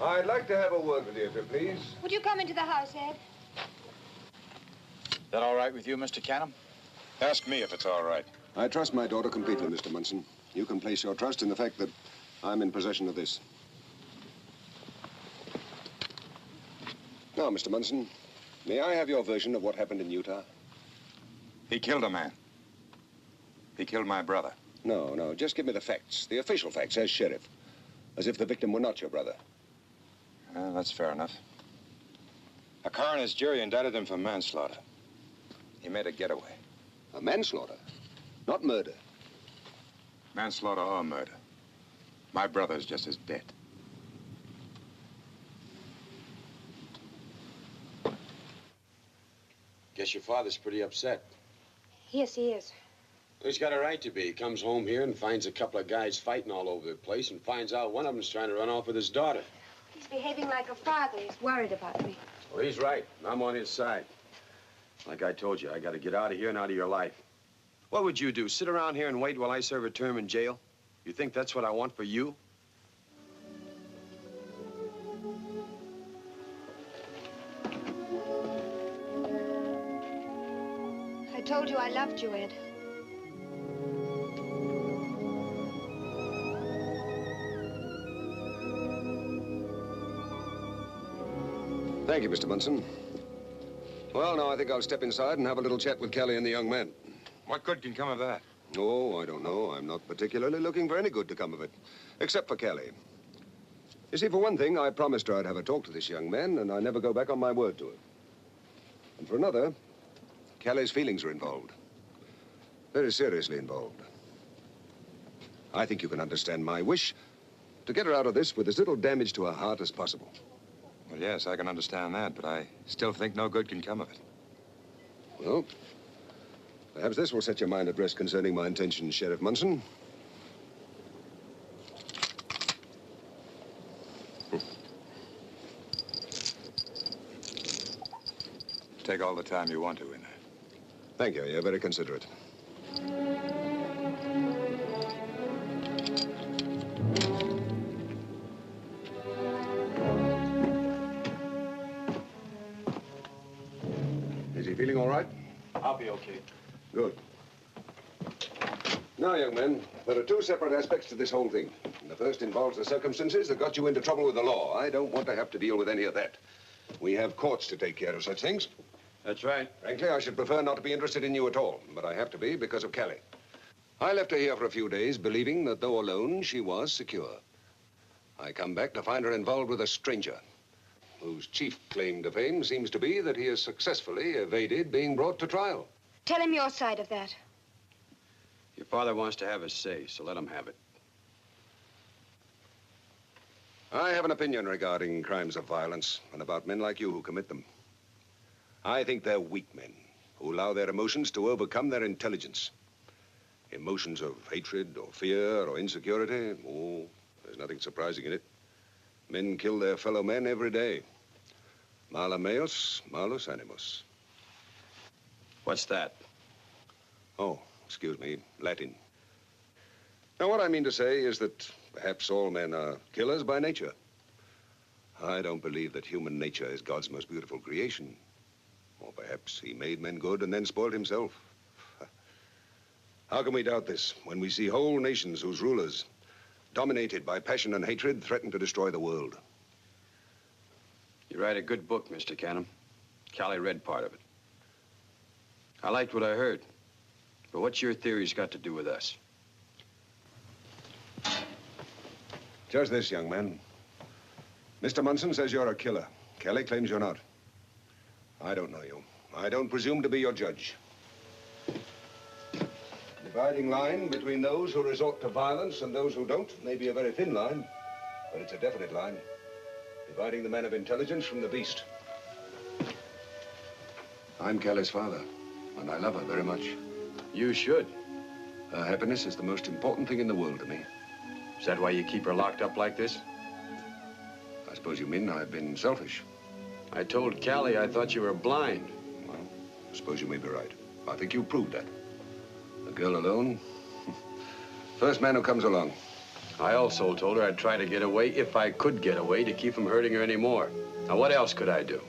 S5: I'd like to have a word with you, if you please.
S1: Would you come into the house, Ed?
S2: That all right with you, Mr. Canham?
S3: Ask me if it's all right.
S5: I trust my daughter completely, Mr. Munson. You can place your trust in the fact that I'm in possession of this. Now, Mr. Munson, may I have your version of what happened in Utah?
S3: He killed a man. He killed my brother.
S5: No, just give me the facts, the official facts, as sheriff. As if the victim were not your brother.
S3: Well, that's fair enough. A coroner's jury indicted him for manslaughter. He made a getaway.
S5: A manslaughter, not murder.
S3: Manslaughter or murder. My brother's just as dead.
S6: Guess your father's pretty upset.
S1: Yes, he is.
S6: He's got a right to be. He comes home here and finds a couple of guys fighting all over the place and finds out one of them's trying to run off with his daughter.
S1: He's behaving like a father. He's worried about me.
S6: Well, he's right. I'm on his side. Like I told you, I got to get out of here and out of your life. What would you do? Sit around here and wait while I serve a term in jail? You think that's what I want for you?
S1: I told you I loved you, Ed.
S5: Thank you, Mr. Munson. Well, now I think I'll step inside and have a little chat with Kelly and the young man.
S3: What good can come of that?
S5: Oh, I don't know. I'm not particularly looking for any good to come of it, except for Kelly. You see, for one thing, I promised her I'd have a talk to this young man, and I never go back on my word to her. And for another, Kelly's feelings are involved. Very seriously involved. I think you can understand my wish to get her out of this with as little damage to her heart as possible.
S3: Well, yes, I can understand that, but I still think no good can come of it.
S5: Well, perhaps this will set your mind at rest concerning my intentions, Sheriff Munson.
S3: Take all the time you want to in there.
S5: Thank you. You're very considerate. Is he feeling all right?
S6: I'll be okay.
S5: Good. Now, young man, there are two separate aspects to this whole thing. The first involves the circumstances that got you into trouble with the law. I don't want to have to deal with any of that. We have courts to take care of such things.
S6: That's right.
S5: Frankly, I should prefer not to be interested in you at all, but I have to be because of Callie. I left her here for a few days, believing that though alone, she was secure. I come back to find her involved with a stranger, whose chief claim to fame seems to be that he has successfully evaded being brought to trial.
S1: Tell him your side of that.
S6: Your father wants to have his say, so let him have it.
S5: I have an opinion regarding crimes of violence and about men like you who commit them. I think they're weak men who allow their emotions to overcome their intelligence. Emotions of hatred or fear or insecurity, oh, there's nothing surprising in it. Men kill their fellow men every day. Mala meos, malus animus.
S6: What's that?
S5: Oh, excuse me, Latin. Now, what I mean to say is that perhaps all men are killers by nature. I don't believe that human nature is God's most beautiful creation. Or perhaps he made men good and then spoiled himself. How can we doubt this when we see whole nations whose rulers, dominated by passion and hatred, threaten to destroy the world?
S6: You write a good book, Mr. Canham. Callie read part of it. I liked what I heard. But what's your theories got to do with us?
S5: Just this, young man. Mr. Munson says you're a killer. Kelly claims you're not. I don't know you. I don't presume to be your judge. The dividing line between those who resort to violence and those who don't may be a very thin line, but it's a definite line, dividing the man of intelligence from the beast. I'm Kelly's father, and I love her very much.
S6: You should.
S5: Her happiness is the most important thing in the world to me.
S6: Is that why you keep her locked up like this?
S5: I suppose you mean I've been selfish.
S6: I told Callie I thought you were blind.
S5: Well, I suppose you may be right. I think you proved that. A girl alone? First man who comes along.
S6: I also told her I'd try to get away, if I could get away, to keep from hurting her anymore. Now, what else could I do?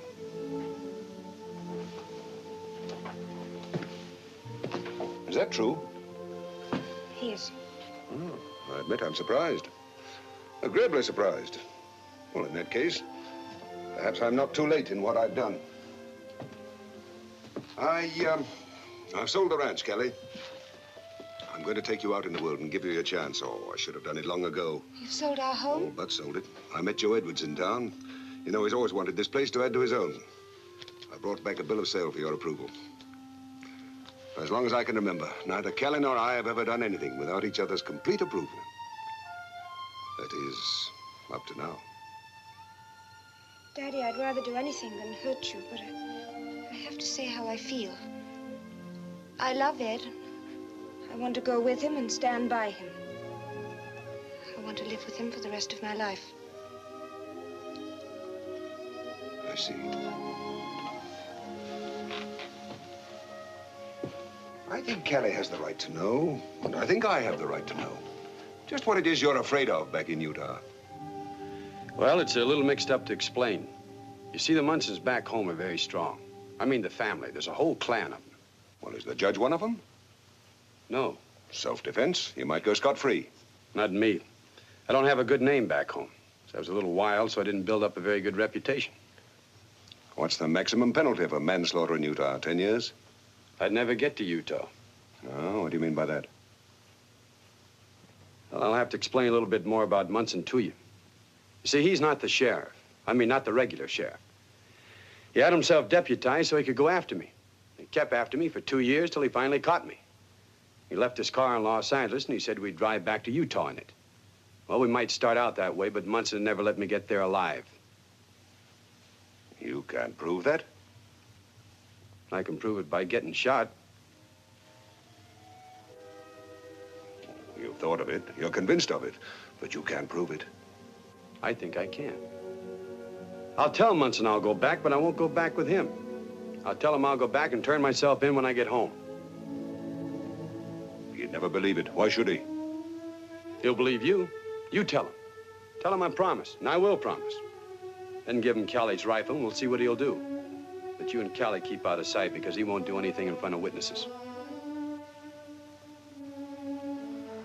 S5: Is that true?
S1: Yes.
S5: I admit I'm surprised. Agreeably surprised. Well, in that case, perhaps I'm not too late in what I've done. I've sold the ranch, Kelly. I'm going to take you out in the world and give you a chance. Oh, I should have done it long ago.
S1: You've sold our
S5: Oh,
S1: home?
S5: but sold it. I met Joe Edwards in town. You know, he's always wanted this place to add to his own. I brought back a bill of sale for your approval. For as long as I can remember, neither Kelly nor I have ever done anything without each other's complete approval. That is, up to now.
S1: Daddy, I'd rather do anything than hurt you, but I have to say how I feel. I love Ed. I want to go with him and stand by him. I want to live with him for the rest of my life.
S5: I see. I think Kelly has the right to know, and I think I have the right to know just what it is you're afraid of back in Utah.
S6: Well, it's a little mixed up to explain. You see, the Munsons back home are very strong. I mean, the family. There's a whole clan of them.
S5: Well, is the judge one of them?
S6: No,
S5: Self-defense. You might go scot-free.
S6: not me. I don't have a good name back home. I was a little wild, so I didn't build up a very good reputation.
S5: What's the maximum penalty for manslaughter in Utah? 10 years?
S6: I'd never get to Utah.
S5: Oh, what do you mean by that?
S6: Well, I'll have to explain a little bit more about Munson to you. You see, he's not the sheriff. I mean, not the regular sheriff. He had himself deputized so he could go after me. kept after me for 2 years till he finally caught me. He left his car in Los Angeles, and he said we'd drive back to Utah in it. Well, we might start out that way, but Munson never let me get there alive.
S5: You can't prove that?
S6: I can prove it by getting shot.
S5: You've thought of it. You're convinced of it. But you can't prove it.
S6: I think I can. I'll tell Munson I'll go back, but I won't go back with him. I'll tell him I'll go back and turn myself in when I get home.
S5: He'd never believe it. Why should he?
S6: He'll believe you. You tell him. Tell him I promise, and I will promise. Then give him Callie's rifle, and we'll see what he'll do. But you and Callie keep out of sight, because he won't do anything in front of witnesses.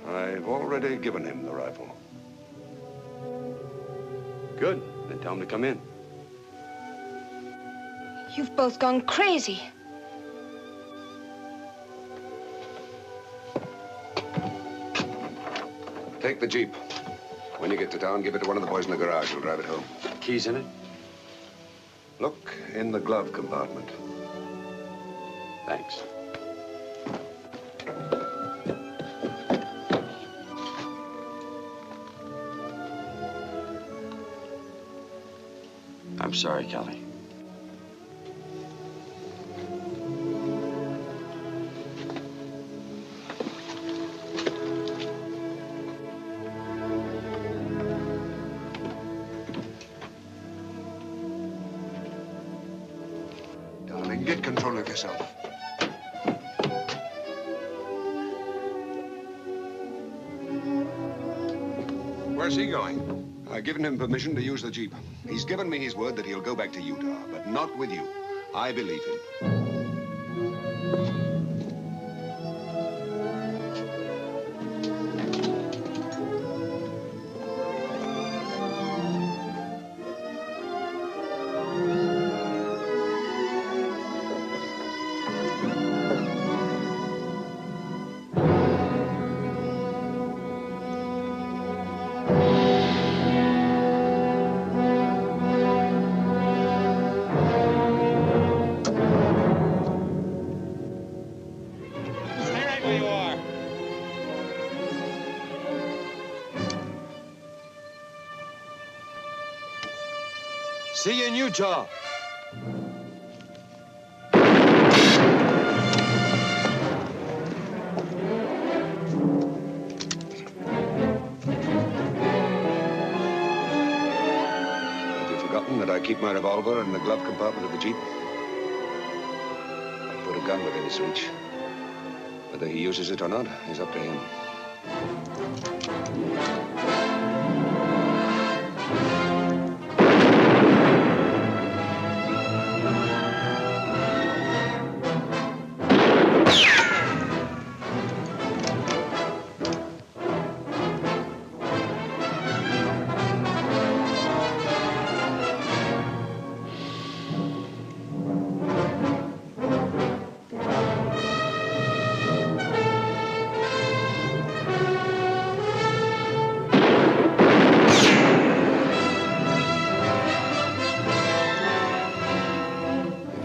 S5: I've already given him the rifle.
S6: Good. Then tell him to come in.
S1: You've both gone crazy.
S5: Take the Jeep. When you get to town, give it to one of the boys in the garage. He'll drive it home.
S6: Keys in it?
S5: Look in the glove compartment.
S6: Thanks. I'm sorry, Callie.
S5: Darling, get control of yourself. Where's he going? I've given him permission to use the Jeep. He's given me his word that he'll go back to Utah, but not with you. I believe him.
S6: See you in Utah.
S5: Have you forgotten that I keep my revolver in the glove compartment of the Jeep? I put a gun within his reach. Whether he uses it or not is up to him.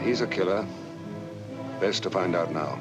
S5: He's a killer. Best to find out now.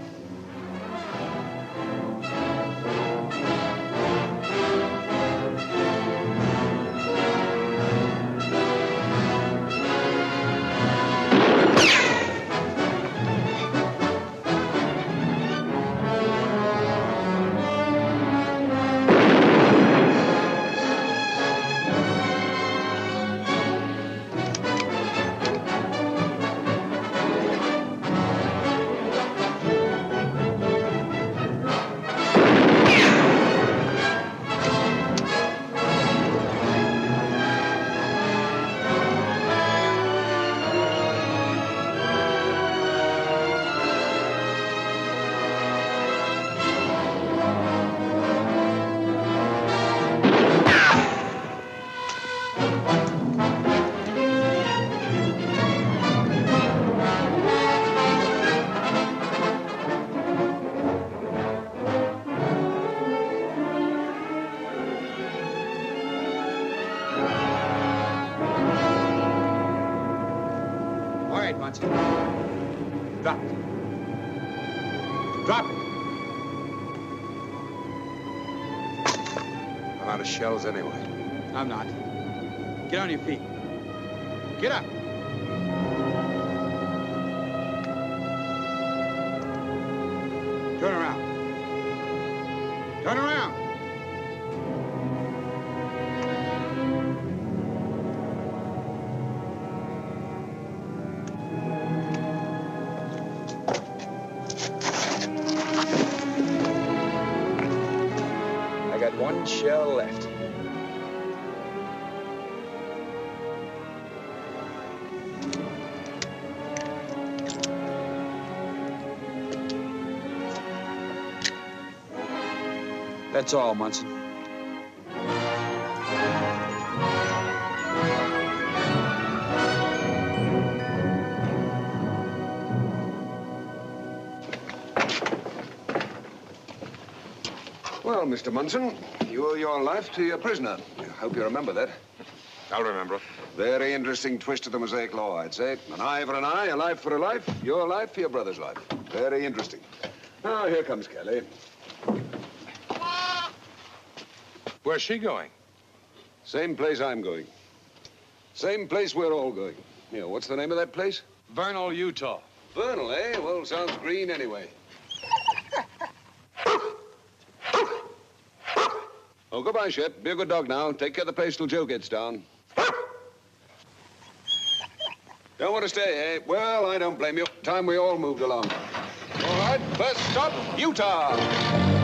S2: Drop it.
S3: I'm out of shells anyway.
S2: I'm not. Get on your feet. Get up. Turn around. Turn around. I got one shell left. That's all, Munson.
S5: Well, Mr. Munson, you owe your life to your prisoner. I hope you remember that.
S3: I'll remember it.
S5: Very interesting twist of the Mosaic law, I'd say. An eye for an eye, a life for a life, your life for your brother's life. Very interesting. Now, here comes Kelly.
S3: Where's she going?
S5: Same place I'm going. Same place we're all going. Here, what's the name of that place?
S6: Vernal, Utah.
S5: Vernal, eh? Well, sounds green anyway. Oh, goodbye, Shep. Be a good dog now. Take care of the place till Joe gets down. Don't want to stay, eh? Well, I don't blame you. Time we all moved along. All right, first stop, Utah.